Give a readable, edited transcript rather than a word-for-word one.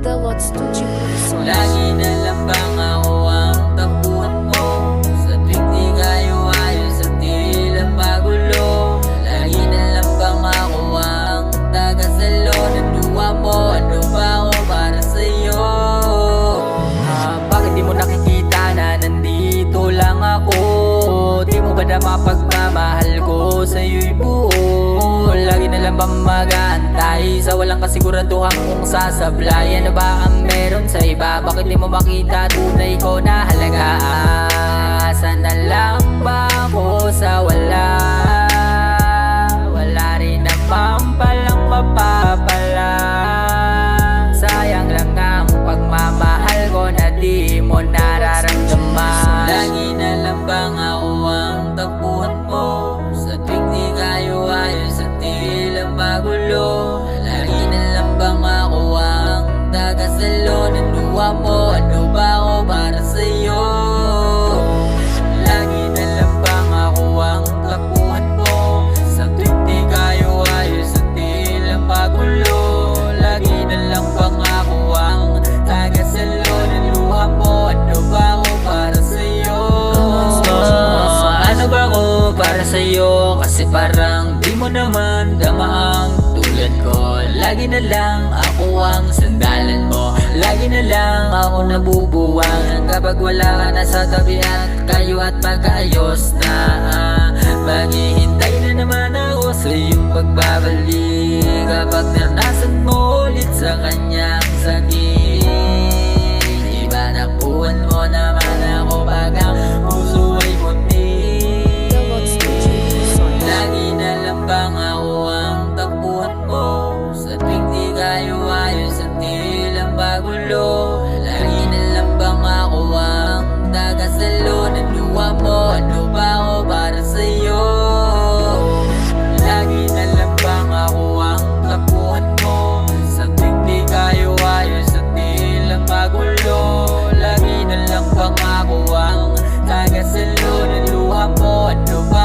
Delot Studios. Lagi na lang bang ako ang takbuhan mo? Sa tuwing di kayo ayos at tila magulo. Lagi na lang bang ako ang tagasalo ng luha mo? Ano ba ako para sa'yo? Bakit di mo nakikita na nandito lang ako? Di mo ba na mapagmamahal ko sa'yo'y buo? Lagi na lang bang mag-aantay sa walang kasiguraduhan kung sasablay? Ano ba ang meron sa iba? Bakit di mo makita tunay ko na halaga? Asa na lang ba ako sa wala? Wala rin naman palang mapapala. Sayang lang ang pagmamahal ko na di mo nararamdaman. Lagi na lang bang ako ang takbuhan mo? Sa tuwing di kayo ayos at tila magulo. Lagi na lang bang ako ang tagasalo ng luha mo? Ano ba ako para sa'yo? Lagi na lang bang ako ang takbuhan mo? Sa tuwing di kayo ayos at tila magulo. Lagi na lang bang ako ang tagasalo ng luha mo? Ano ba ako para sa'yo? Ano ba ako para sa'yo? Kasi parang di mo naman dama ang tulad ko. Lagi na lang ako ang sandalan mo. Lagi na lang ako nabubuwang kapag wala ka na sa tabi at kayo at magkaayos na. Maghihintay na naman ako sa iyong pagbabalik kapag naranasan mo ulit sa kanyang sakit. Diba nakuhan mo naman ako pag ang puso ay muntik? Delot Studios. Lagi na lang bang ako ang takbuhan mo? Sa tuwing di kayo ayos at tila magulo. Lagi na lang bang ako ang tagasalo ng luha mo? Ano ba ako para sa'yo? Lagi na lang bang ako ang takbuhan mo? Sa tuwing di kayo ayos at tila magulo. Lagi na lang bang ako ang tagasalo ng luha mo? Ano ba